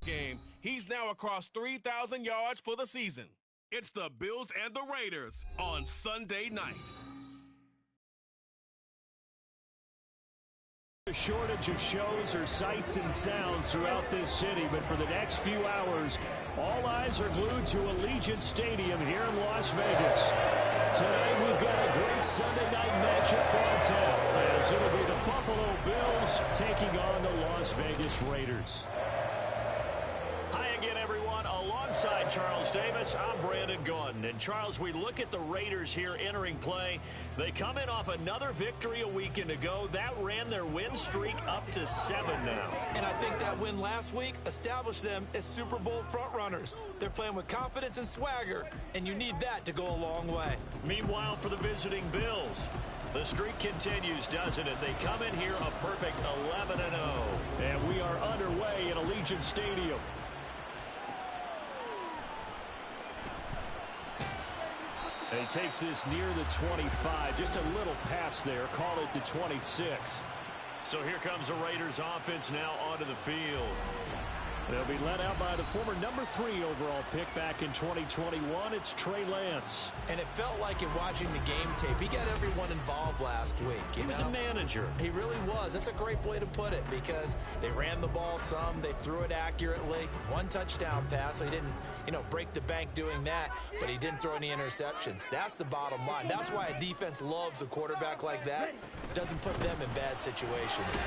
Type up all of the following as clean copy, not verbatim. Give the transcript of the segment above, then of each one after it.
game. He's now across 3,000 yards for the season. It's the Bills and the Raiders on Sunday night. A shortage of shows or sights and sounds throughout this city, but for the next few hours, all eyes are glued to Allegiant Stadium here in Las Vegas. Tonight we've got a great Sunday night matchup on tap, as it'll be the Buffalo Bills taking on the Las Vegas Raiders. Hi again, everyone. Alongside Charles Davis, I'm Brandon Gaudin. And Charles, we look at the Raiders here entering play. They come in off another victory a weekend ago. That ran their win streak up to 7 now. And I think that win last week established them as Super Bowl frontrunners. They're playing with confidence and swagger, and you need that to go a long way. Meanwhile, for the visiting Bills, the streak continues, doesn't it? They come in here a perfect 11-0. And we are underway at Allegiant Stadium. He takes this near the 25. Just a little pass there. Call it the 26. So here comes the Raiders offense now onto the field. They'll be led out by the former number 3 overall pick back in 2021. It's Trey Lance. And it felt like in watching the game tape, he got everyone involved last week. He was a manager. He really was. That's a great way to put it, because they ran the ball some, they threw it accurately. 1 touchdown pass, so he didn't, break the bank doing that, but he didn't throw any interceptions. That's the bottom line. That's why a defense loves a quarterback like that. Doesn't put them in bad situations.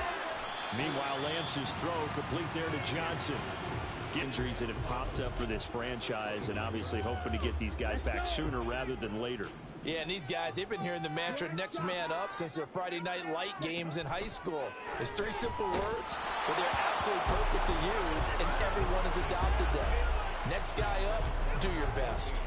Meanwhile, Lance's throw complete there to Johnson. Injuries that have popped up for this franchise, and obviously hoping to get these guys back sooner rather than later. Yeah, and these guys, they've been hearing the mantra next man up since their Friday night light games in high school. It's 3 simple words, but they're absolutely perfect to use, and everyone has adopted them. Next guy up, do your best.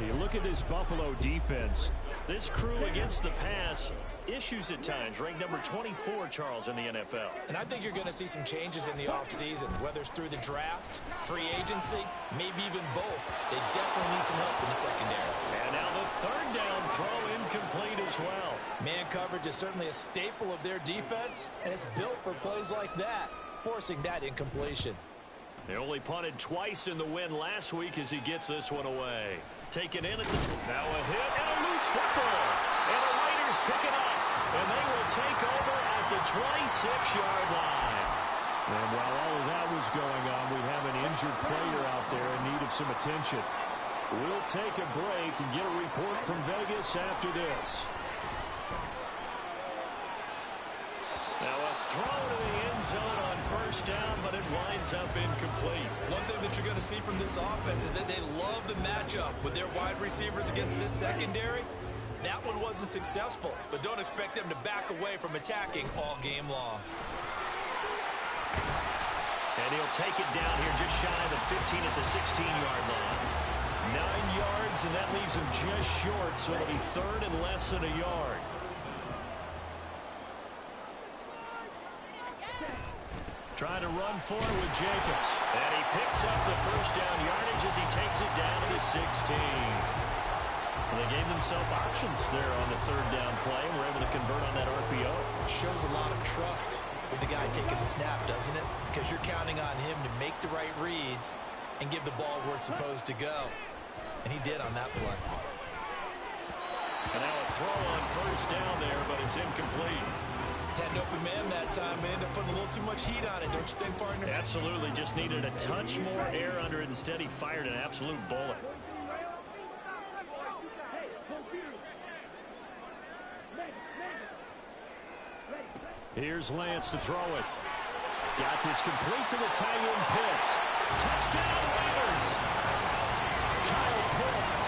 You look at this Buffalo defense. This crew against the pass, issues at times, ranked number 24, Charles, in the NFL. And I think you're going to see some changes in the offseason, whether it's through the draft, free agency, maybe even both. They definitely need some help in the secondary. And now the 3rd down throw incomplete as well. Man coverage is certainly a staple of their defense, and it's built for plays like that, forcing that incompletion. They only punted twice in the win last week as he gets this one away. Taken in at the now a hit and a loose football. And the Raiders pick it up. And they will take over at the 26-yard line. And while all of that was going on, we have an injured player out there in need of some attention. We'll take a break and get a report from Vegas after this. Now a throw to the end zone on 1st down, but it winds up incomplete. One thing that you're going to see from this offense is that they love the matchup with their wide receivers against this secondary. That one wasn't successful, but don't expect them to back away from attacking all game long. And he'll take it down here just shy of the 15 at the 16-yard line. 9 yards, and that leaves him just short, so it'll be 3rd and less than a yard. Trying to run forward with Jacobs. And he picks up the 1st down yardage as he takes it down to the 16. They gave themselves options there on the 3rd down play and were able to convert on that RPO. Shows a lot of trust with the guy taking the snap, doesn't it? Because you're counting on him to make the right reads and give the ball where it's supposed to go. And he did on that play. And now a throw on 1st down there, but it's incomplete. Had an open man that time, but ended up putting a little too much heat on it, don't you think, partner? Absolutely. Just needed a touch more air under it. Instead, he fired an absolute bullet. Here's Lance to throw it. Got this complete to the tight end, Pitts. Touchdown, Raiders! Kyle Pitts,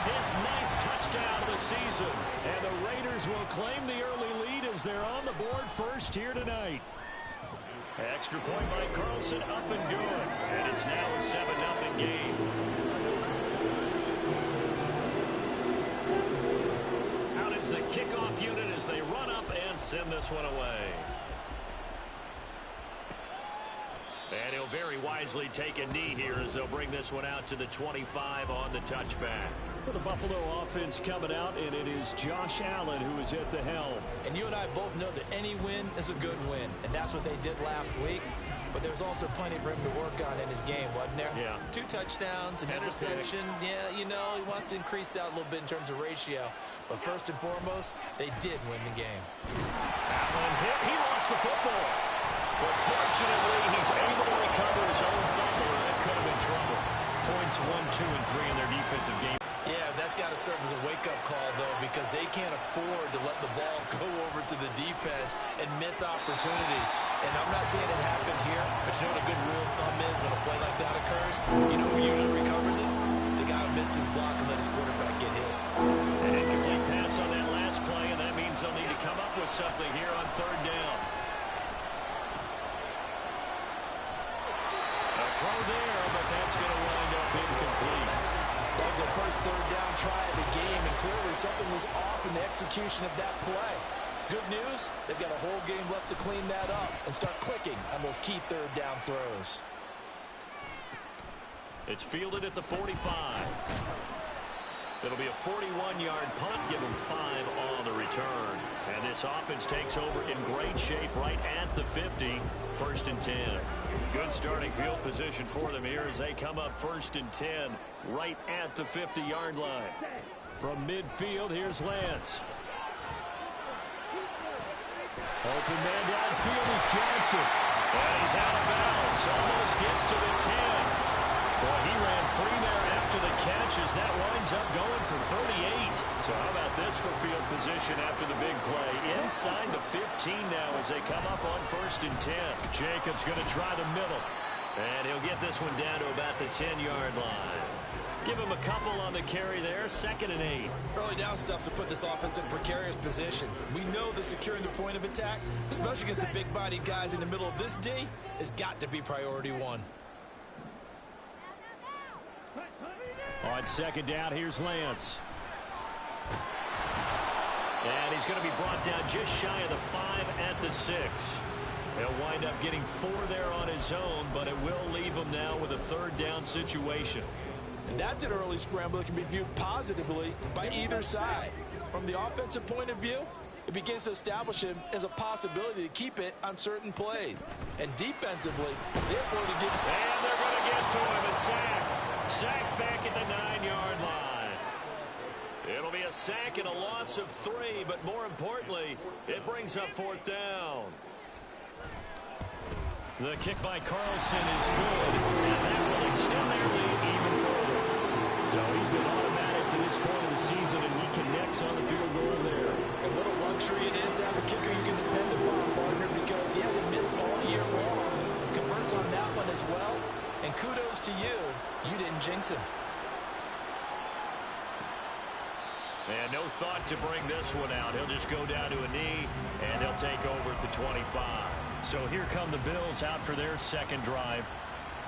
his 9th touchdown of the season. And the Raiders will claim the early lead as they're on the board first here tonight. Extra point by Carlson, up and good. And it's now a 7-0 game. Out is the kickoff unit as they run up and send this one away. And he'll very wisely take a knee here as they'll bring this one out to the 25 on the touchback. For the Buffalo offense coming out, and it is Josh Allen who is at the helm. And you and I both know that any win is a good win, and that's what they did last week. but there's also plenty for him to work on in his game, wasn't there? Yeah. 2 touchdowns, an interception. Yeah, you know, he wants to increase that a little bit in terms of ratio. But first and foremost, they did win the game. Allen hit. He lost the football. But fortunately, he's able to recover his own fumble, and it could have been trouble. Points 1, 2, and 3 in their defensive game. Yeah, that's got to serve as a wake-up call, though, because they can't afford to let the ball go over to the defense and miss opportunities. And I'm not saying it happened here, but you know what a good rule of thumb is when a play like that occurs? You know who usually recovers it? The guy who missed his block and let his quarterback get hit. An incomplete pass on that last play, and that means they'll need to come up with something here on 3rd down. A throw there, but that's going to wind up incomplete. That was their first 3rd down try of the game, and clearly something was off in the execution of that play. Good news, they've got a whole game left to clean that up and start clicking on those key 3rd down throws. It's fielded at the 45. It'll be a 41-yard punt, give them 5 on the return. And this offense takes over in great shape right at the 50, 1st and 10. Good starting field position for them here as they come up 1st and 10, right at the 50-yard line. From midfield, here's Lance. Open man downfield is Johnson. And he's out of bounds, almost gets to the 10. Well, he ran free there after the catch as that winds up going for 38. So how about this for field position after the big play? Inside the 15 now as they come up on 1st and 10. Jacobs going to try the middle. And he'll get this one down to about the 10-yard line. Give him a couple on the carry there, 2nd and 8. Early down stuff to put this offense in a precarious position. We know that securing the point of attack, especially against the big-bodied guys in the middle of this D, has got to be priority 1. On 2nd down, here's Lance. And he's going to be brought down just shy of the 5 at the 6. He'll wind up getting 4 there on his own, but it will leave him now with a 3rd down situation. And that's an early scramble that can be viewed positively by either side. From the offensive point of view, it begins to establish him as a possibility to keep it on certain plays. And defensively, they're going to get... And they're going to get to him, a sack. Sack back at the 9-yard line. It'll be a sack and a loss of 3, but more importantly, it brings up 4th down. The kick by Carlson is good, and that will extend their lead even further. So he's been automatic to this point of the season, and he connects on the field goal there. And what a luxury it is to have a kicker you can depend upon, partner, because he hasn't missed all year long. Converts on that one as well. And kudos to you. You didn't jinx him. And no thought to bring this one out. He'll just go down to a knee, and he'll take over at the 25. So here come the Bills out for their 2nd drive.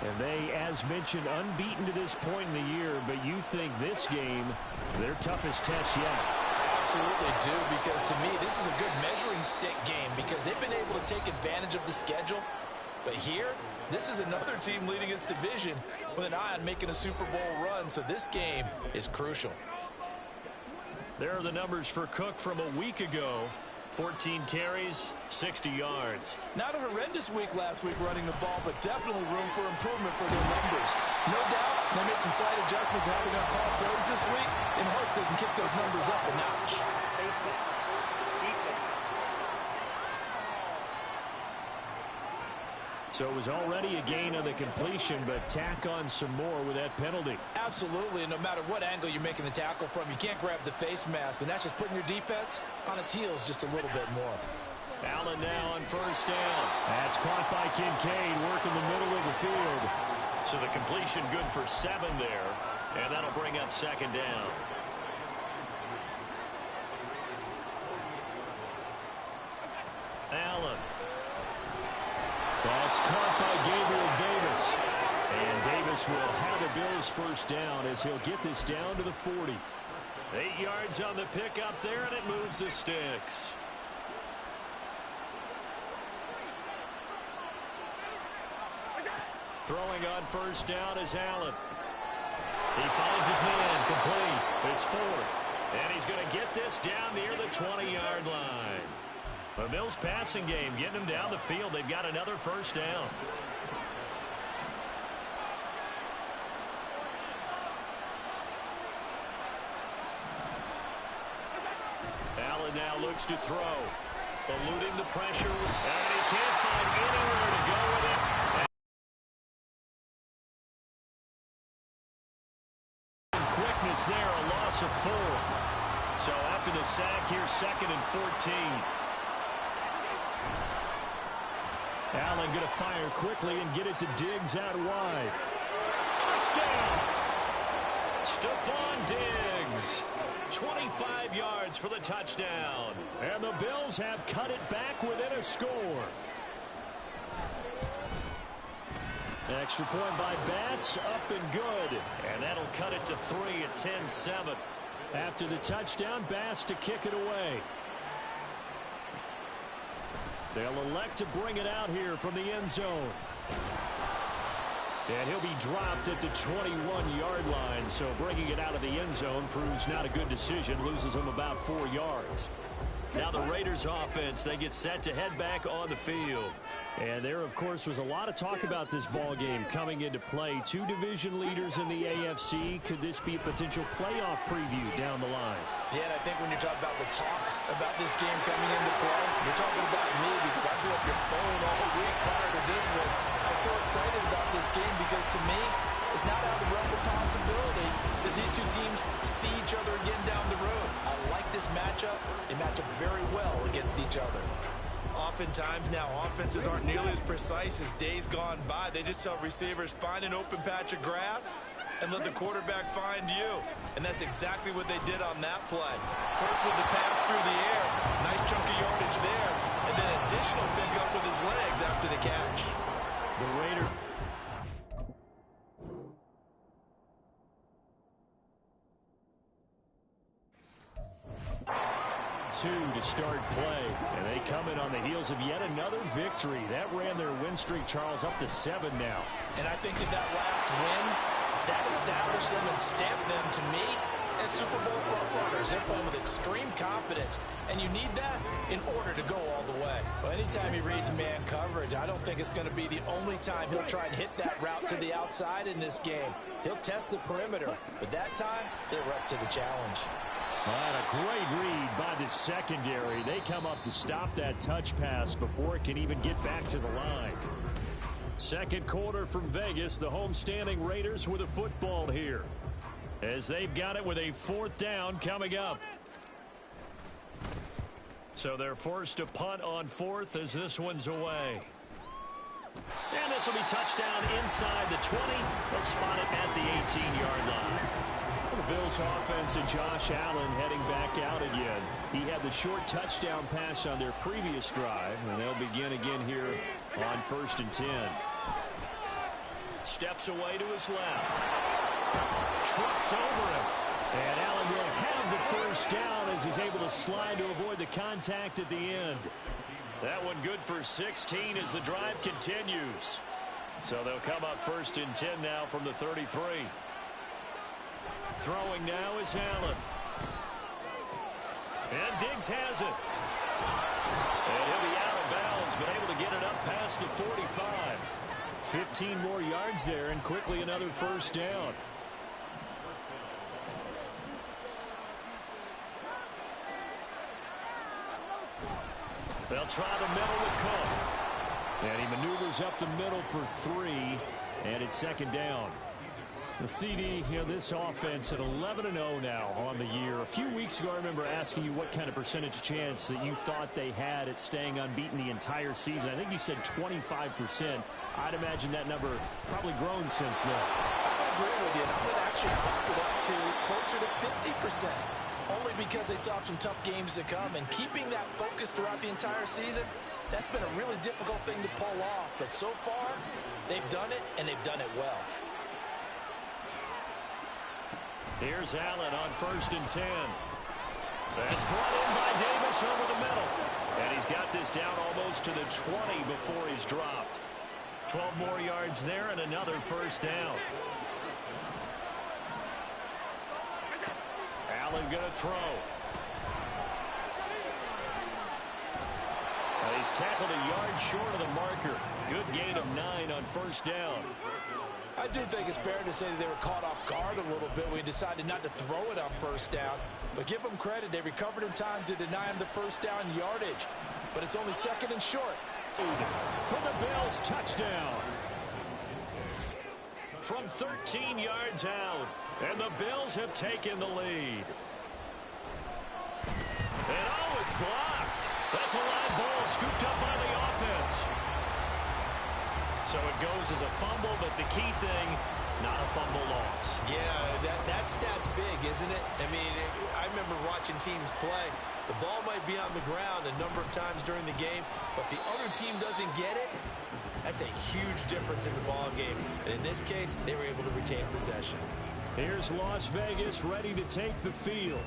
And they, as mentioned, unbeaten to this point in the year, but you think this game, their toughest test yet. Absolutely do, because to me, this is a good measuring stick game because they've been able to take advantage of the schedule. But here, this is another team leading its division with an eye on making a Super Bowl run, so this game is crucial. There are the numbers for Cook from a week ago. 14 carries, 60 yards. Not a horrendous week last week running the ball, but definitely room for improvement for their numbers. No doubt, they made some slight adjustments to how they're going to call plays this week in hopes they can kick those numbers up a notch. So it was already a gain on the completion, but tack on some more with that penalty. Absolutely, and no matter what angle you're making the tackle from, you can't grab the face mask, and that's just putting your defense on its heels just a little bit more. Allen now on 1st down. That's caught by Kincaid, working the middle of the field. So the completion good for 7 there, and that'll bring up 2nd down. Allen. That's caught by Gabriel Davis. And Davis will have the Bills 1st down as he'll get this down to the 40. 8 yards on the pickup there, and it moves the sticks. Throwing on 1st down is Allen. He finds his man, complete. It's 4th. And he's going to get this down near the 20-yard line. The Bills passing game getting them down the field. They've got another 1st down. Allen now looks to throw. Eluding the pressure, and he can't find anywhere to go with it. And quickness there, a loss of 4. So after the sack, here's 2nd and 14. Allen going to fire quickly and get it to Diggs out wide. Touchdown! Stephon Diggs. 25 yards for the touchdown. And the Bills have cut it back within a score. Extra point by Bass, up and good. And that'll cut it to 3 at 10-7. After the touchdown, Bass to kick it away. They'll elect to bring it out here from the end zone. And he'll be dropped at the 21-yard line, so bringing it out of the end zone proves not a good decision, loses him about 4 yards. Now the Raiders offense, they get set to head back on the field. And there, of course, was a lot of talk about this ball game coming into play. 2 division leaders in the AFC. Could this be a potential playoff preview down the line? Yeah, and I think when you're talking about the talk about this game coming into play, you're talking about me because I blew up your phone all week prior to this one. I was so excited about this game because, to me, it's not out of the realm of possibility that these 2 teams see each other again down the road. I like this matchup. They match up very well against each other. Oftentimes now, offenses aren't nearly as precise as days gone by. They just tell receivers, find an open patch of grass and let the quarterback find you. And that's exactly what they did on that play. First with the pass through the air, nice chunk of yardage there, and then additional pickup with his legs after the catch. The Raiders. To start play, and they come in on the heels of yet another victory. That ran their win streak, Charles, up to 7 now. And I think that last win, that established them and stamped them, to me, as Super Bowl front-runners. They're playing with extreme confidence, and you need that in order to go all the way. Well, anytime he reads man coverage, I don't think it's going to be the only time he'll try and hit that route to the outside in this game. He'll test the perimeter, but that time, they were up to the challenge. And a great read by the secondary. They come up to stop that touch pass before it can even get back to the line. Second quarter from Vegas, the homestanding Raiders with a football here, as they've got it with a 4th down coming up. So they're forced to punt on 4th as this one's away. And this will be touchdown inside the 20. They'll spot it at the 18-yard line. The Bills offense and Josh Allen heading back out again. He had the short touchdown pass on their previous drive, and they'll begin again here on 1st and 10. Steps away to his left. Trucks over him. And Allen will have the 1st down as he's able to slide to avoid the contact at the end. That one good for 16 as the drive continues. So they'll come up 1st and 10 now from the 33. Throwing now is Allen. And Diggs has it. And he'll be out of bounds, but able to get it up past the 45. 15 more yards there, and quickly another 1st down. They'll try the middle with Cook. And he maneuvers up the middle for 3, and it's 2nd down. The CD, this offense at 11-0 now on the year. A few weeks ago, I remember asking you what kind of percentage chance that you thought they had at staying unbeaten the entire season. I think you said 25%. I'd imagine that number probably grown since then. I agree with you, and I would actually bump it up to closer to 50%. Only because they still have some tough games to come, and keeping that focus throughout the entire season, that's been a really difficult thing to pull off. But so far, they've done it, and they've done it well. Here's Allen on 1st and 10. That's brought in by Davis over the middle. And he's got this down almost to the 20 before he's dropped. 12 more yards there and another 1st down. Allen going to throw. He's tackled a yard short of the marker. Good gain of 9 on 1st down. I do think it's fair to say that they were caught off guard a little bit when we decided not to throw it on first down. But give them credit. They recovered in time to deny him the first down yardage. But it's only second and short. For the Bills, touchdown. From 13 yards out, and the Bills have taken the lead. And oh, it's blocked. That's a live ball scooped up by the offense. So it goes as a fumble, but the key thing, not a fumble loss. Yeah, that stat's big, isn't it? I mean, I remember watching teams play. The ball might be on the ground a number of times during the game, but the other team doesn't get it. That's a huge difference in the ball game. And in this case, they were able to retain possession. Here's Las Vegas ready to take the field.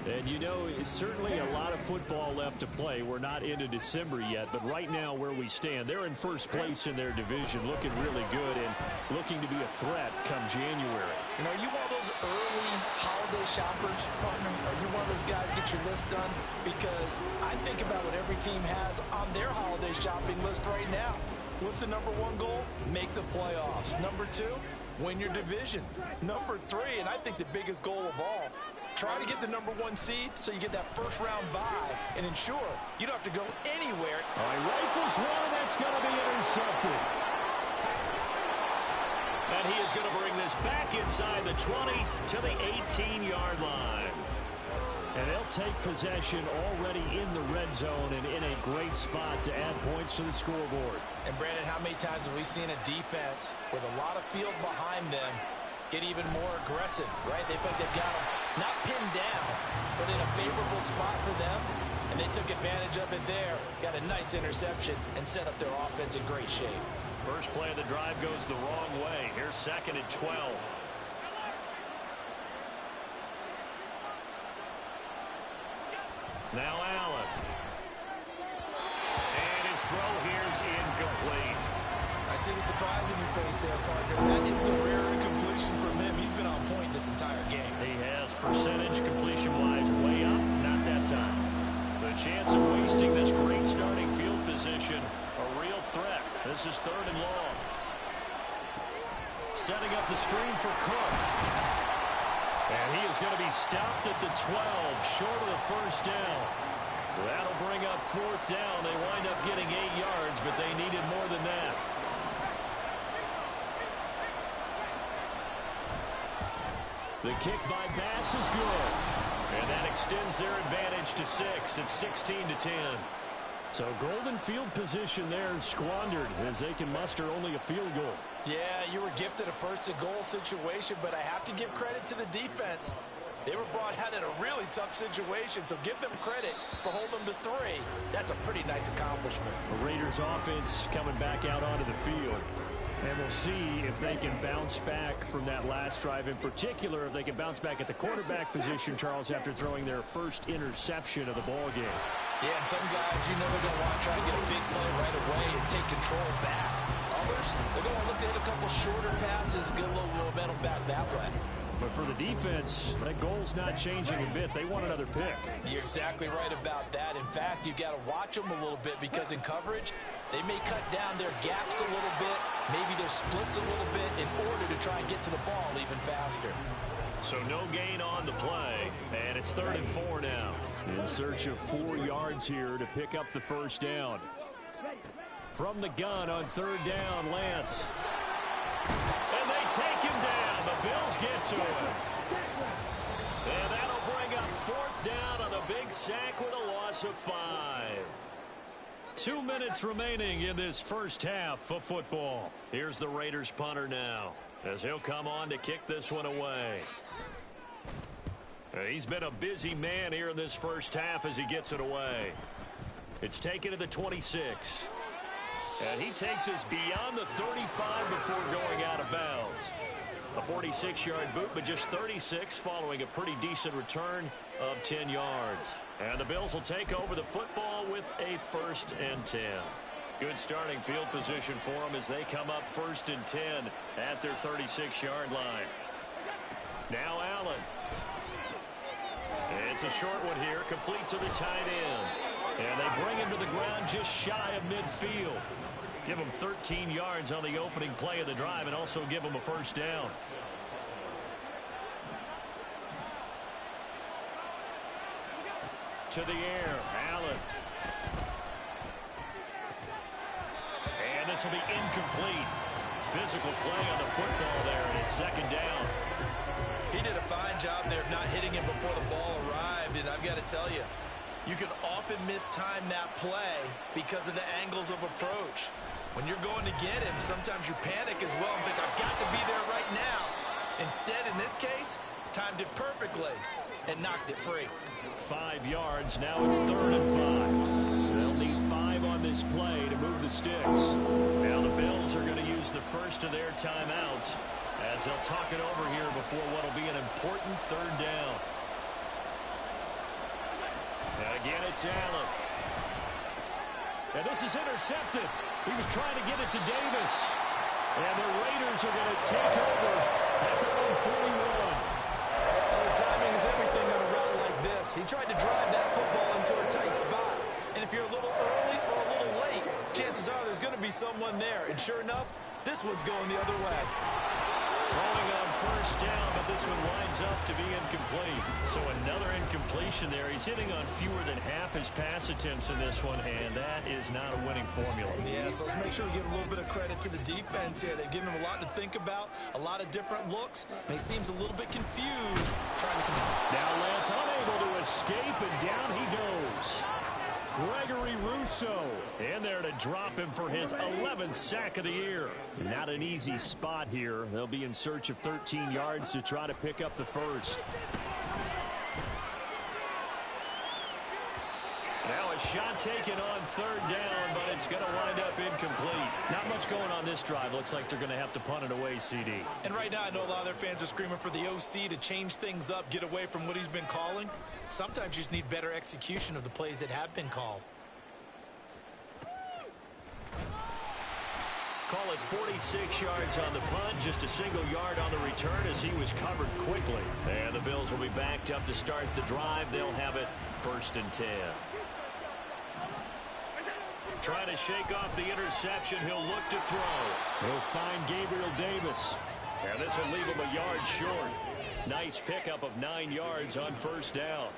And, you know, it's certainly a lot of football left to play. We're not into December yet, but right now where we stand, they're in first place in their division, looking really good and looking to be a threat come January. You know, are you one of those early holiday shoppers, partner? Are you one of those guys get your list done? Because I think about what every team has on their holiday shopping list right now. What's the number one goal? Make the playoffs. Number two, win your division. Number three, and I think the biggest goal of all, try to get the number one seed so you get that first round bye and ensure you don't have to go anywhere. All right, rifles one, that's going to be intercepted. And he is going to bring this back inside the 20 to the 18-yard line. And they'll take possession already in the red zone and in a great spot to add points to the scoreboard. And Brandon, how many times have we seen a defense with a lot of field behind them get even more aggressive, right? They think they've got them not pinned down, but in a favorable spot for them, and they took advantage of it there. Got a nice interception and set up their offense in great shape. First play of the drive goes the wrong way. Here's second and 12. Now Allen. And his throw here's incomplete. I see the surprise in your face there, partner. That is a rare incompletion from him. He's been on point this entire game. He has percentage completion-wise way up. Not that time. The chance of wasting this great starting field position, a real threat. This is third and long. Setting up the screen for Cook. And he is going to be stopped at the 12, short of the first down. That'll bring up fourth down. They wind up getting 8 yards, but they needed more than that. The kick by Bass is good. And that extends their advantage to 6. It's 16-10. So golden field position there squandered as they can muster only a field goal. Yeah, you were gifted a first-and-goal situation, but I have to give credit to the defense. They were brought out in a really tough situation, so give them credit for holding them to 3. That's a pretty nice accomplishment. The Raiders offense coming back out onto the field. And we'll see if they can bounce back from that last drive. In particular, if they can bounce back at the quarterback position, Charles, after throwing their first interception of the ball game. Yeah, some guys, you know, they're going to want to try to get a big play right away and take control back. Others, they're going to look to hit a couple shorter passes, get a little momentum back that way. But for the defense, that goal's not changing a bit. They want another pick. You're exactly right about that. In fact, you've got to watch them a little bit because in coverage, they may cut down their gaps a little bit, maybe their splits a little bit in order to try and get to the ball even faster. So no gain on the play, and it's 3rd and 4 now. In search of 4 yards here to pick up the first down. From the gun on 3rd down, Lance. And they take him down. The Bills get to him. And that'll bring up 4th down on the big sack with a loss of 5. 2 minutes remaining in this first half of football. Here's the Raiders punter now, as he'll come on to kick this one away. He's been a busy man here in this first half as he gets it away. It's taken to the 26. And he takes us beyond the 35 before going out of bounds. A 46-yard boot, but just 36 following a pretty decent return of 10 yards. And the Bills will take over the football with a 1st and 10. Good starting field position for them as they come up 1st and 10 at their 36-yard line. Now Allen. It's a short one here, complete to the tight end. And they bring him to the ground just shy of midfield. Give them 13 yards on the opening play of the drive and also give them a first down. To the air, Allen. And this will be incomplete. Physical play on the football there, and it's second down. He did a fine job there of not hitting him before the ball arrived, and I've got to tell you, you can often mistime that play because of the angles of approach. When you're going to get him, sometimes you panic as well and think, I've got to be there right now. Instead, in this case, timed it perfectly and knocked it free. 5 yards. Now it's 3rd and 5. They'll need 5 on this play to move the sticks. Now the Bills are going to use the first of their timeouts as they'll talk it over here before what will be an important 3rd down. And again, it's Allen. And this is intercepted. He was trying to get it to Davis. And the Raiders are going to take over at their own 41. The timing is everything on a route like this. He tried to drive that football into a tight spot. And if you're a little early or a little late, chances are there's going to be someone there. And sure enough, this one's going the other way. Throwing on first down, but this one winds up to be incomplete. So another incompletion there. He's hitting on fewer than half his pass attempts in this one, and that is not a winning formula. Yeah, so let's make sure we give a little bit of credit to the defense here. They've given him a lot to think about, a lot of different looks, and he seems a little bit confused trying to complete. Now Lance unable to escape, and down he goes. Gregory Rousseau in there to drop him for his 11th sack of the year. Not an easy spot here. They'll be in search of 13 yards to try to pick up the first. Now a shot taken on 3rd down, but it's going to wind up incomplete. Not much going on this drive. Looks like they're going to have to punt it away, CD. And right now I know a lot of their fans are screaming for the OC to change things up, get away from what he's been calling. Sometimes you just need better execution of the plays that have been called. Call it 46 yards on the punt, just a single yard on the return as he was covered quickly. And the Bills will be backed up to start the drive. They'll have it 1st and 10. Trying to shake off the interception. He'll look to throw. He'll find Gabriel Davis. And this will leave him a yard short. Nice pickup of 9 yards on first down.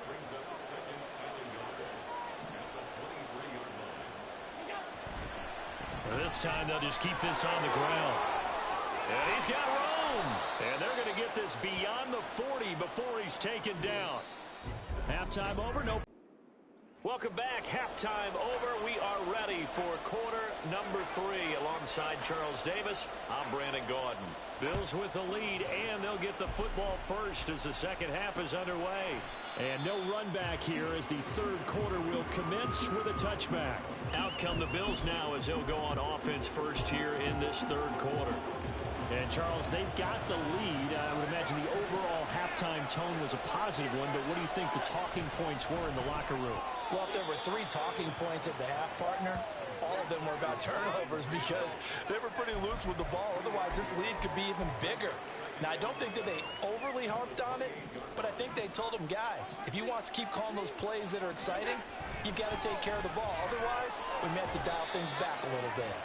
This time they'll just keep this on the ground. And he's got room. And they're going to get this beyond the 40 before he's taken down. Halftime over. No. Welcome back. Halftime over. We are ready for quarter number 3 alongside Charles Davis. I'm Brandon Gaudin. Bills with the lead, and they'll get the football first as the second half is underway. And no run back here as the 3rd quarter will commence with a touchback. Out come the Bills now as they'll go on offense first here in this 3rd quarter. And, Charles, they've got the lead. I would imagine the overall halftime tone was a positive one, but what do you think the talking points were in the locker room? Well, if there were 3 talking points at the half, partner, all of them were about turnovers because they were pretty loose with the ball. Otherwise, this lead could be even bigger. Now, I don't think that they overly harped on it, but I think they told them, guys, if you want to keep calling those plays that are exciting, you've got to take care of the ball. Otherwise, we may have to dial things back a little bit.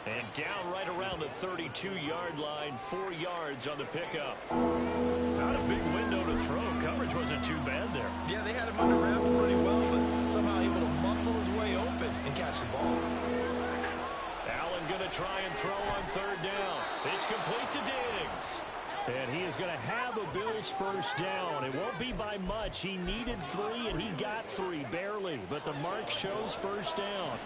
And down right around the 32-yard line, 4 yards on the pickup. Not a big window to throw. Coverage wasn't too bad there. Yeah, they had him under wraps pretty well, but somehow able to muscle his way open and catch the ball. Allen going to try and throw on 3rd down. It's complete to Diggs. And he is going to have a Bills first down. It won't be by much. He needed 3, and he got 3, barely. But the mark shows first down.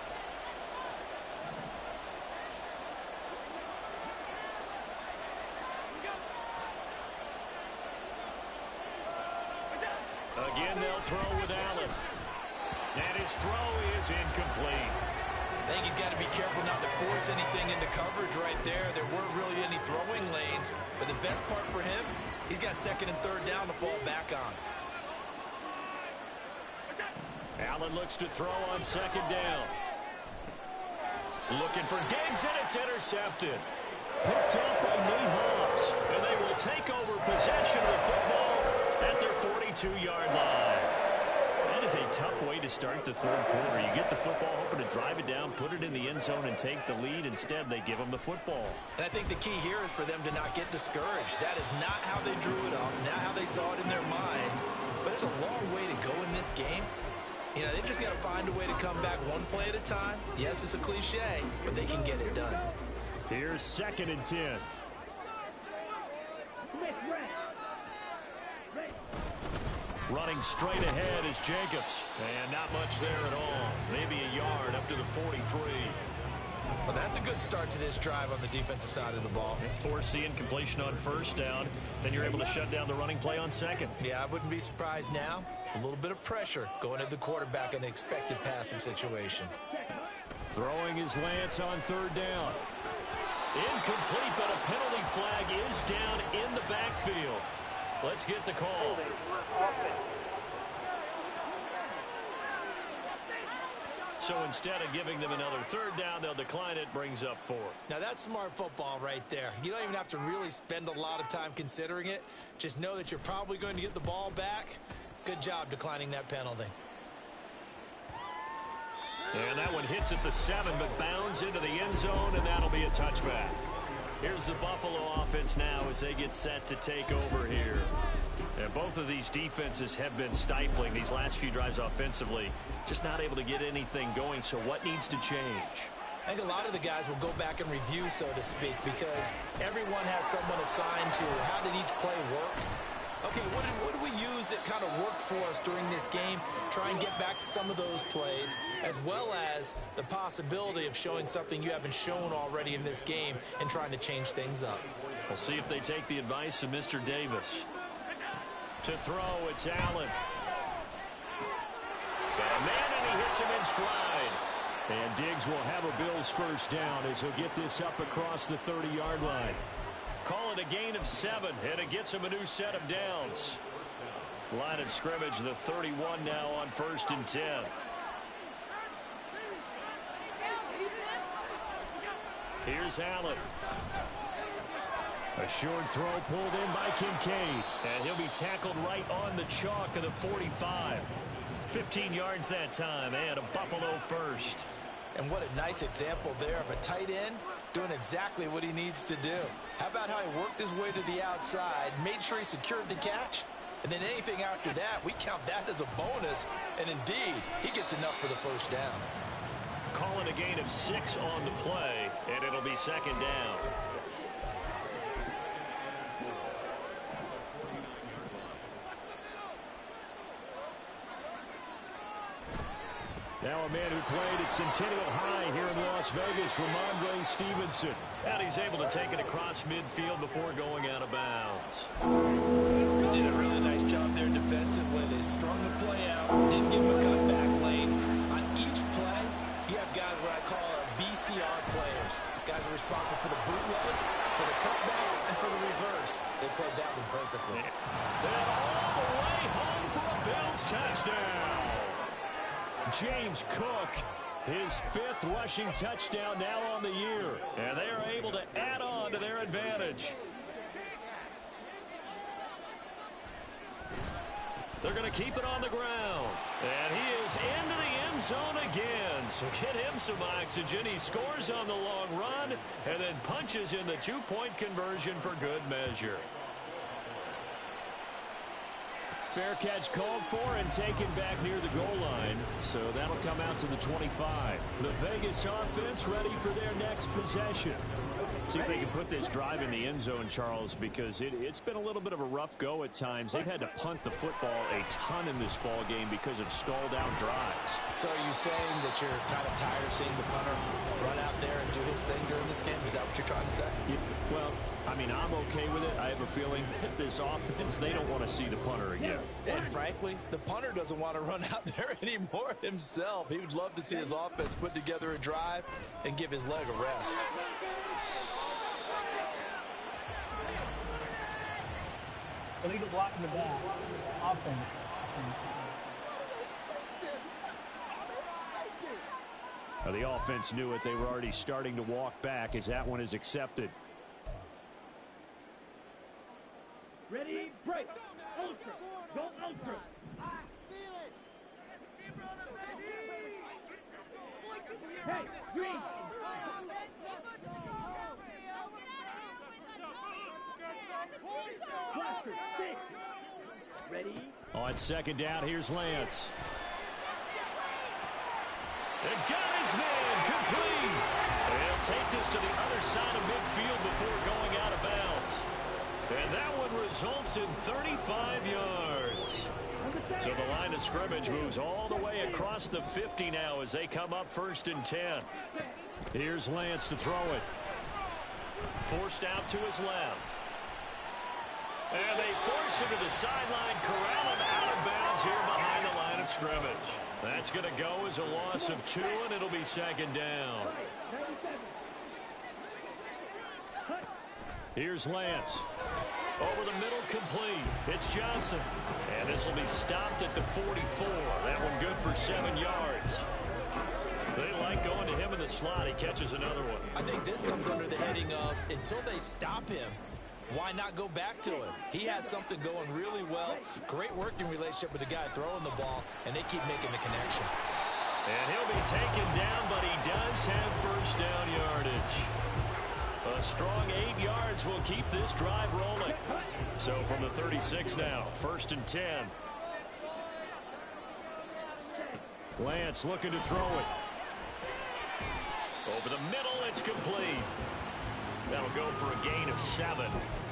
Again, they'll throw with Allen. And his throw is incomplete. I think he's got to be careful not to force anything into coverage right there. There weren't really any throwing lanes. But the best part for him, he's got 2nd and 3rd down to fall back on. Allen looks to throw on 2nd down. Looking for Diggs, and it's intercepted. Picked up by Nate Hobbs. And they will take over possession of the football at their 42-yard line. And That is a tough way to start the third quarter. You get the football, hoping to drive it down, put it in the end zone, and take the lead. Instead, they give them the football. And I think the key here is for them to not get discouraged. That is not how they drew it up, not how they saw it in their minds. But there's a long way to go in this game. You know, they've just got to find a way to come back one play at a time. Yes, it's a cliche, but they can get it done. Here's 2nd and 10. Running straight ahead is Jacobs. And not much there at all. Maybe a yard up to the 43. Well, that's a good start to this drive on the defensive side of the ball. Forcing completion on 1st down. Then you're able to shut down the running play on 2nd. Yeah, I wouldn't be surprised now. A little bit of pressure going at the quarterback in an expected passing situation. Throwing his Lance on 3rd down. Incomplete, but a penalty flag is down in the backfield. Let's get the call. So instead of giving them another 3rd down, they'll decline it, brings up 4. Now that's smart football right there. You don't even have to really spend a lot of time considering it. Just know that you're probably going to get the ball back. Good job declining that penalty. And that one hits at the 7, but bounds into the end zone, and that'll be a touchback. Here's the Buffalo offense now as they get set to take over here. And both of these defenses have been stifling these last few drives offensively. Just not able to get anything going, so what needs to change? I think a lot of the guys will go back and review, so to speak, because everyone has someone assigned to how did each play work. Okay, what did we use that kind of worked for us during this game? Try and get back to some of those plays, as well as the possibility of showing something you haven't shown already in this game and trying to change things up. We'll see if they take the advice of Mr. Davis. To throw, it's Allen. Got a man, and he hits him in stride. And Diggs will have a Bills 1st down as he'll get this up across the 30-yard line. Call it a gain of 7, and it gets him a new set of downs. Line of scrimmage, the 31 now on 1st and 10. Here's Allen. A short throw pulled in by Kincaid, and he'll be tackled right on the chalk of the 45. 15 yards that time, and a Buffalo 1st. And what a nice example there of a tight end doing exactly what he needs to do. How about how he worked his way to the outside, made sure he secured the catch, and then anything after that, we count that as a bonus, and indeed, he gets enough for the 1st down. Calling a gain of 6 on the play, and it'll be 2nd down. Now a man who played at Centennial High here in Las Vegas, Ramondre Stevenson. And he's able to take it across midfield before going out of bounds. They did a really nice job there defensively. They strung the play out, didn't give him a cutback lane. On each play, you have guys what I call our BCR players. Guys are responsible for the bootleg, for the cutback, and for the reverse. They played that one perfectly. And all the way home for a Bills touchdown. James Cook, his 5th rushing touchdown now on the year. And they are able to add on to their advantage. They're going to keep it on the ground. And he is into the end zone again. So get him some oxygen. He scores on the long run and then punches in the 2-point conversion for good measure. Fair catch called for and taken back near the goal line. So that'll come out to the 25. The Vegas offense ready for their next possession. See if they can put this drive in the end zone, Charles, because it's been a little bit of a rough go at times. They've had to punt the football a ton in this ball game because of stalled out drives. So are you saying that you're kind of tired of seeing the punter run out there and do his thing during this game? Is that what you're trying to say? Yeah, well, I mean, I'm okay with it. I have a feeling that this offense, they don't want to see the punter again. And frankly, the punter doesn't want to run out there anymore himself. He would love to see his offense put together a drive and give his leg a rest. Illegal block in the back. Offense. The offense knew it. They were already starting to walk back as that one is accepted. Ready, break. Ultra. Go ultra. Ready? On second down, here's Lance. And got his man complete. They'll take this to the other side of midfield before going out of bounds. And that one results in 35 yards. So the line of scrimmage moves all the way across the 50 now as they come up 1st and 10. Here's Lance to throw it. Forced out to his left. And they force him to the sideline, corral him out of bounds here behind the line of scrimmage. That's going to go as a loss of 2, and it'll be 2nd down. Here's Lance. Over the middle, complete. It's Johnson. And this will be stopped at the 44. That one good for 7 yards. They like going to him in the slot. He catches another one. I think this comes under the heading of, until they stop him, why not go back to him? He has something going really well. Great working relationship with the guy throwing the ball, and they keep making the connection. And he'll be taken down, but he does have 1st down yardage. A strong 8 yards will keep this drive rolling. So from the 36 now, 1st and 10. Lance looking to throw it. Over the middle, it's complete. That'll go for a gain of 7,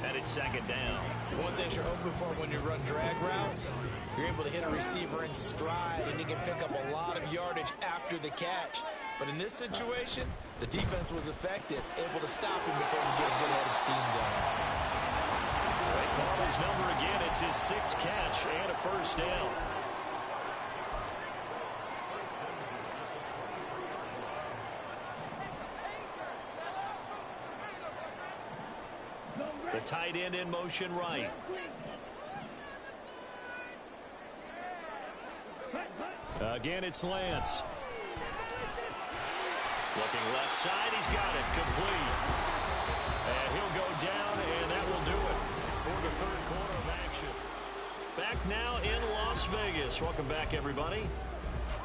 and it's 2nd down. One thing you're hoping for when you run drag routes, you're able to hit a receiver in stride, and he can pick up a lot of yardage after the catch. But in this situation, the defense was effective, able to stop him before he get a good head of steam going. They call his number again. It's his 6th catch and a 1st down. The tight end in motion right. Again, it's Lance. Looking left side, he's got it complete. And he'll go down, and that will do it for the 3rd quarter of action. Back now in Las Vegas. Welcome back, everybody.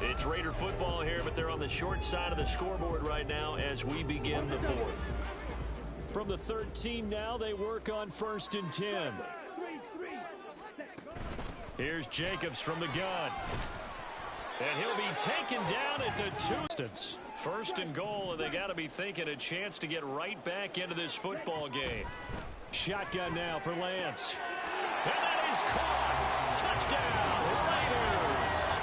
It's Raider football here, but they're on the short side of the scoreboard right now as we begin the 4th. From the 13 now, they work on 1st and 10. Here's Jacobs from the gun. And he'll be taken down at the 2. 1st and goal, and they got to be thinking a chance to get right back into this football game. Shotgun now for Lance. And that is caught. Touchdown, Raiders.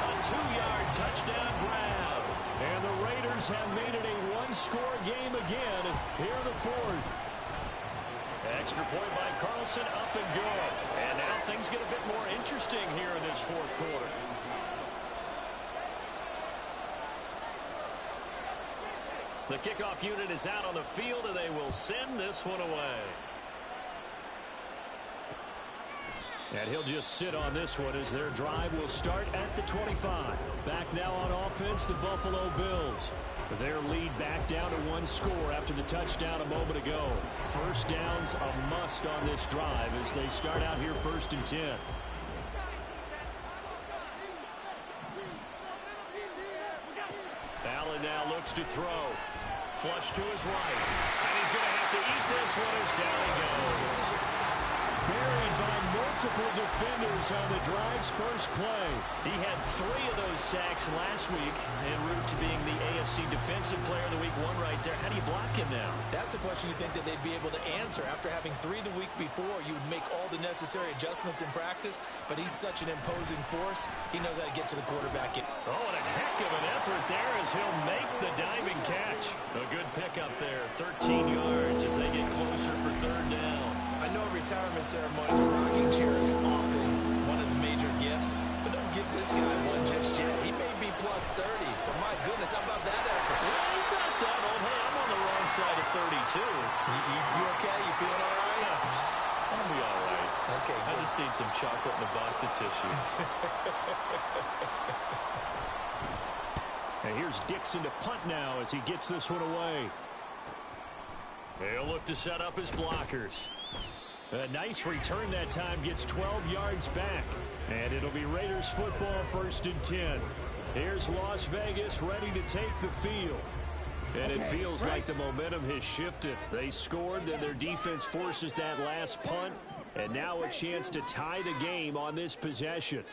A 2-yard touchdown grab. And the Raiders have made it a 1-score game again here in the 4th. Extra point by Carlson, up and good. And now things get a bit more interesting here in this 4th quarter. The kickoff unit is out on the field, and they will send this one away. And he'll just sit on this one as their drive will start at the 25. Back now on offense, the Buffalo Bills. Their lead back down to 1 score after the touchdown a moment ago. 1st down's a must on this drive as they start out here 1st and 10. Allen now looks to throw. Flush to his right. And he's going to have to eat this one as down he goes. Buried by multiple defenders on the drive's first play. He had 3 of those sacks last week en route to being the AFC Defensive Player of the Week 1 right there. How do you block him now? That's the question you think that they'd be able to answer. After having 3 the week before, you would make all the necessary adjustments in practice, but he's such an imposing force. He knows how to get to the quarterback. Oh, and a heck of an effort there as he'll make the diving catch. A good pickup there, 13 yards as they get closer for 3rd down. I know retirement ceremonies, a rocking chair is often one of the major gifts, but don't give this guy one just yet. He may be plus 30, but my goodness, how about that effort? Yeah, he's not that old. Hey, I'm on the wrong side of 32. You okay? You feeling all right? Yeah, I'll be all right. Okay, I good. just need some chocolate and a box of tissues. And here's Dixon to punt now as he gets this one away. He'll look to set up his blockers. A nice return that time, gets 12 yards back. And it'll be Raiders football 1st and 10. Here's Las Vegas ready to take the field. And it feels like the momentum has shifted. They scored, then their defense forces that last punt. And now a chance to tie the game on this possession.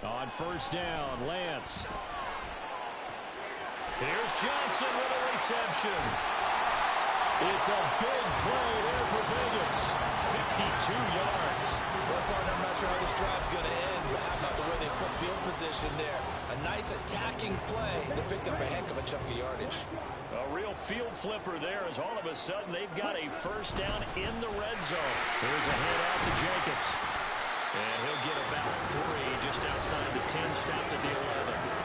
On first down, Lance. Here's Johnson with a reception. It's a big play there for Vegas. 52 yards. Well, partner, I'm not sure how this drive's going to end, but how about the way they flip field position there? A nice attacking play that picked up a heck of a chunk of yardage. A real field flipper there as all of a sudden they've got a first down in the red zone. Here's a handoff to Jacobs. And he'll get about 3 just outside the 10, stopped at the 11.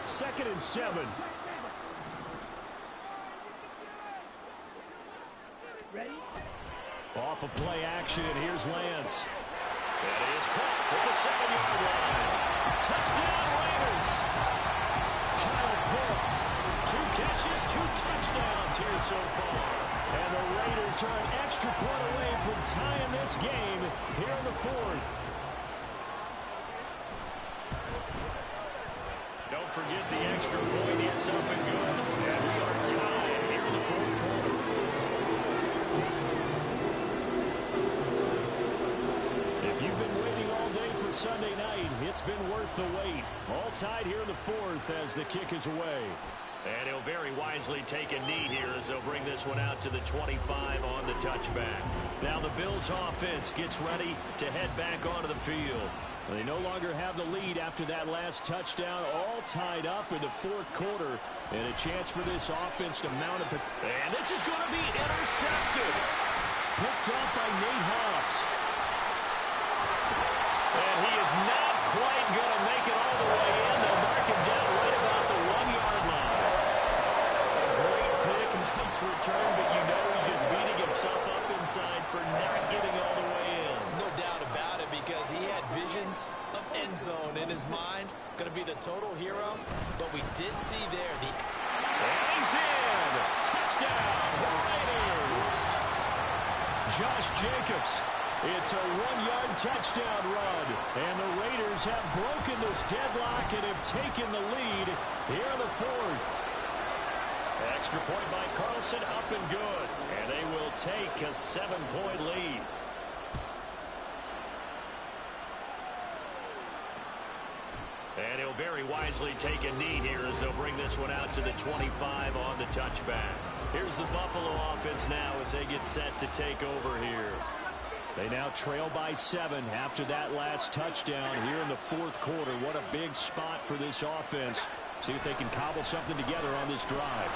Second and 7. Ready? Off of play action, and here's Lance. That is caught at the 7-yard line. Touchdown, Raiders. Kyle Pitts, 2 catches, 2 touchdowns here so far. And the Raiders are an extra point away from tying this game here in the 4th. Don't forget the extra point. It's up and good. And we are tied here in the 4th quarter. If you've been waiting all day for Sunday night, it's been worth the wait. All tied here in the 4th as the kick is away. And he'll very wisely take a knee here as they'll bring this one out to the 25 on the touchback. Now the Bills offense gets ready to head back onto the field. They no longer have the lead after that last touchdown, all tied up in the 4th quarter. And a chance for this offense to mount a... And this is going to be intercepted. Picked up by Nate Hobbs. And he is not quite going to make it all the way in. They'll mark him down right about the 1-yard line. A great pick, nice return, but you know he's just beating himself up inside for not getting all the way in. No doubt about it, because he had visions of end zone in his mind. Going to be the total hero, but we did see there the... And he's in! Touchdown, Raiders! Josh Jacobs. It's a 1-yard touchdown run, and the Raiders have broken this deadlock and have taken the lead here in the 4th. Extra point by Carlson, up and good, and they will take a 7-point lead. And he'll very wisely take a knee here as they'll bring this one out to the 25 on the touchback. Here's the Buffalo offense now as they get set to take over here. They now trail by 7 after that last touchdown here in the 4th quarter. What a big spot for this offense. See if they can cobble something together on this drive.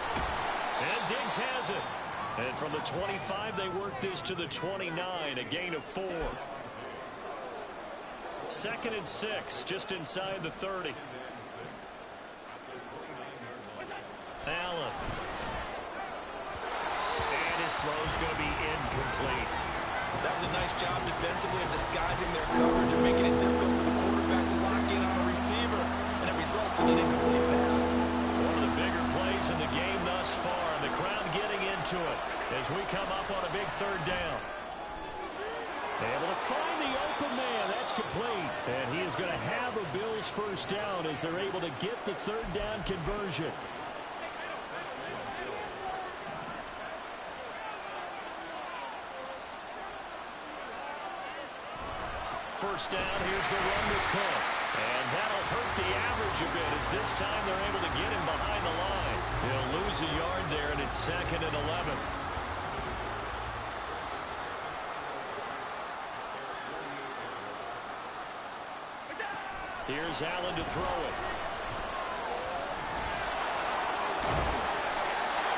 And Diggs has it. And from the 25, they work this to the 29, a gain of 4. 2nd and 6, just inside the 30. Allen. And his throw's going to be incomplete. That was a nice job defensively of disguising their coverage and making it difficult for the quarterback to lock in on a receiver, and it results in an incomplete pass. One of the bigger plays in the game thus far, and the crowd getting into it as we come up on a big 3rd down. Able to find the open man. That's complete. And he is going to have a Bills first down as they're able to get the 3rd down conversion. First down, here's the run with Cook. And that'll hurt the average a bit as this time they're able to get him behind the line. He'll lose a yard there, and it's 2nd and 11. Here's Allen to throw it.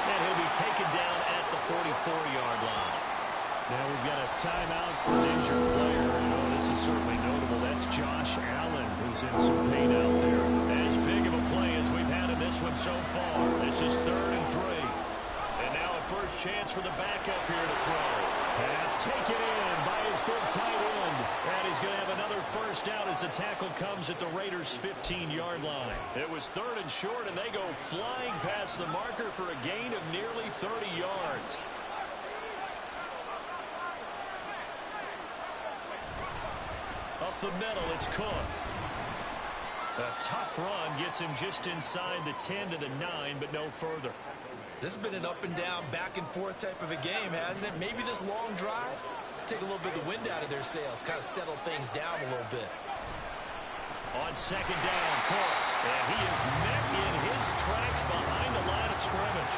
And he'll be taken down at the 44-yard line. Now we've got a timeout for an injured player. This is certainly notable. That's Josh Allen, who's in some pain out there. As big of a play as we've had in this one so far. This is 3rd and 3. And now a first chance for the backup here to throw. Pass taken in by his big tight end. And he's going to have another first down as the tackle comes at the Raiders' 15-yard line. It was 3rd and short, and they go flying past the marker for a gain of nearly 30 yards. the middle, it's Cook. A tough run gets him just inside the 10 to the 9, but no further. This has been an up and down, back and forth type of a game, hasn't it? Maybe this long drive, take a little bit of the wind out of their sails, kind of settle things down a little bit. On second down, Cook. And he is met in his tracks behind the line of scrimmage.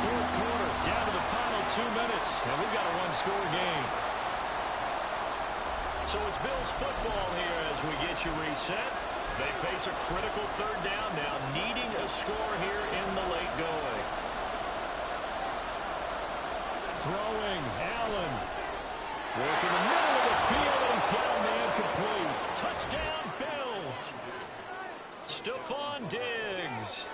Fourth quarter, down to the final 2 minutes, and we've got a one-score game. So it's Bills football here as we get you reset. They face a critical third down now, needing a score here in the late going. Throwing, Allen. Working the middle of the field, and he's got a man complete. Touchdown, Bills. Stephon Diggs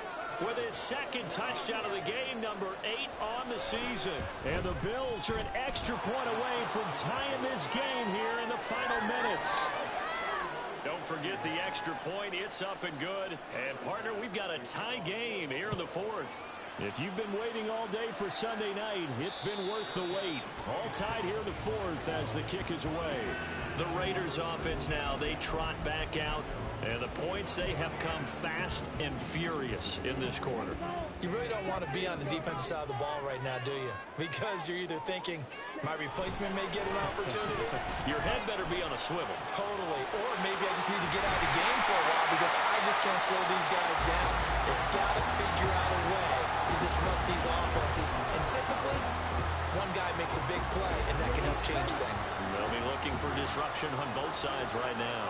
with his second touchdown of the game, number 8 on the season. And the Bills are an extra point away from tying this game here in the final minutes. Don't forget the extra point. It's up and good. And, partner, we've got a tie game here in the fourth. If you've been waiting all day for Sunday night, it's been worth the wait. All tied here in the fourth as the kick is away. The Raiders offense now, they trot back out. And the points, they have come fast and furious in this quarter. You really don't want to be on the defensive side of the ball right now, do you? Because you're either thinking, my replacement may get an opportunity. Your head better be on a swivel. Totally. Or maybe I just need to get out of the game for a while because I just can't slow these guys down. They've got to figure out a way to disrupt these offenses. And typically, one guy makes a big play, and that can help change things. They'll be looking for disruption on both sides right now.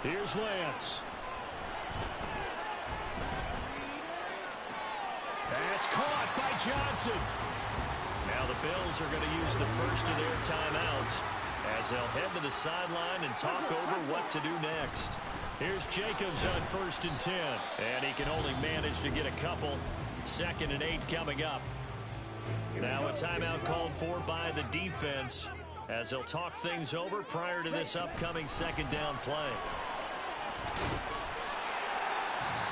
Here's Lance. That's caught by Johnson. Now the Bills are going to use the first of their timeouts as they'll head to the sideline and talk over what to do next. Here's Jacobs on 1st and 10. And he can only manage to get a couple. 2nd and 8 coming up. Now a timeout called for by the defense as they'll talk things over prior to this upcoming second down play.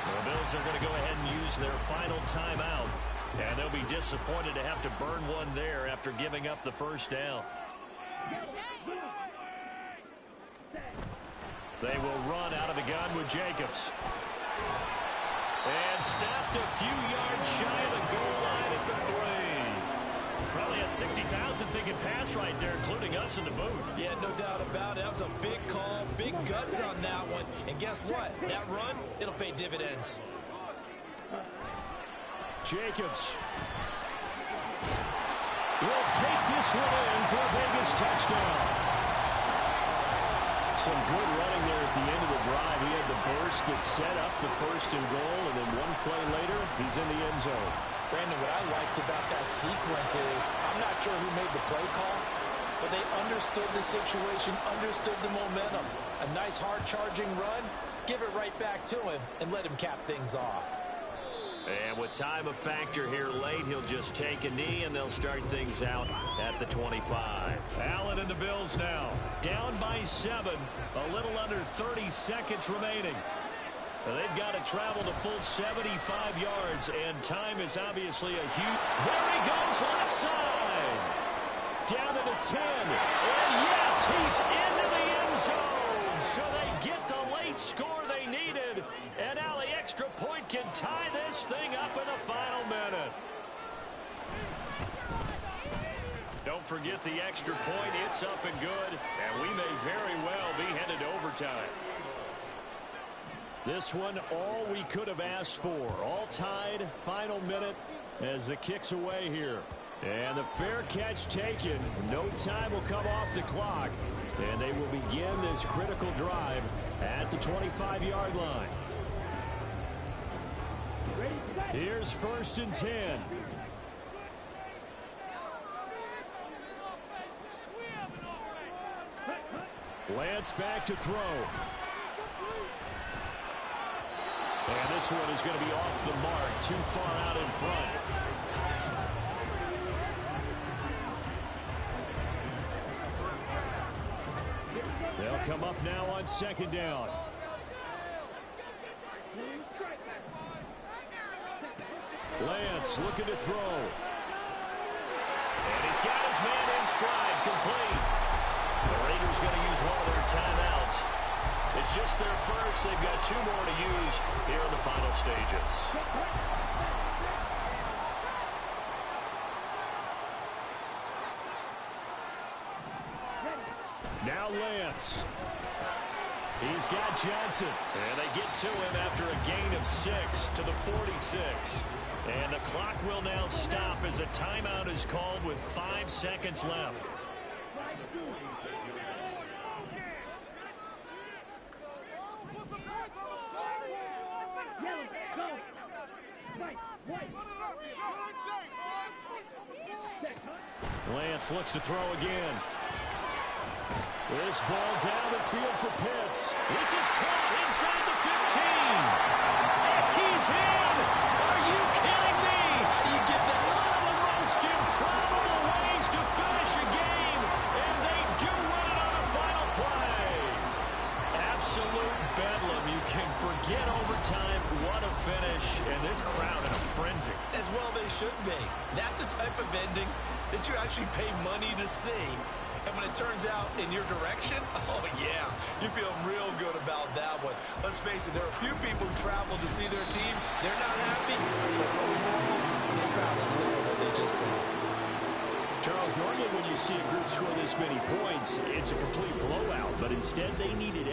The Bills are going to go ahead and use their final timeout. And they'll be disappointed to have to burn one there after giving up the first down. They will run out of the gun with Jacobs. And stopped a few yards shy of the goal line at the 3. Probably had 60,000 thinking pass right there, including us in the booth. Yeah, no doubt about it. That was a big call, big guts on that one. And guess what? That run, it'll pay dividends. Jacobs will take this one in for a Vegas touchdown. Some good running there at the end of the drive. He had the burst that set up the 1st and goal, and then one play later, he's in the end zone. Brandon, what I liked about that sequence is, I'm not sure who made the play call, but they understood the situation, understood the momentum. A nice hard-charging run, give it right back to him, and let him cap things off. And with time a factor here late, he'll just take a knee, and they'll start things out at the 25. Allen and the Bills now, down by 7, a little under 30 seconds remaining. They've got to travel the full 75 yards, and time is obviously a huge... There he goes, left side! Down to the 10, and yes, he's into the end zone! So they get the late score they needed, and now the extra point can tie this thing up in the final minute. Don't forget the extra point, it's up and good, and we may very well be headed to overtime. This one, all we could have asked for. All tied, final minute as the kick's away here. And the fair catch taken. No time will come off the clock. And they will begin this critical drive at the 25-yard line. Here's 1st and 10. Lance back to throw. And this one is going to be off the mark, too far out in front. They'll come up now on 2nd down. Lance looking to throw. And he's got his man in stride, complete. The Raiders going to use one of their timeouts. It's just their first. They've got 2 more to use here in the final stages. Now Lance. He's got Johnson. And they get to him after a gain of 6 to the 46. And the clock will now stop as a timeout is called with 5 seconds left. Lance looks to throw again. This ball down the field for Pitts. This is caught inside the 15. He's in. Are you kidding me? How do you get that up? One of the most improbable ways to finish a game, and they do win it on the final play. Absolute bedlam. You can forget overtime. What a finish, and this crowd in a frenzy. As well they should be. That's the type of ending that you actually pay money to see. And when it turns out in your direction, oh, yeah, you feel real good about that one. Let's face it, there are a few people who travel to see their team. They're not happy, but overall, this crowd is loving what they just saw. Charles, normally when you see a group score this many points, it's a complete blowout, but instead they needed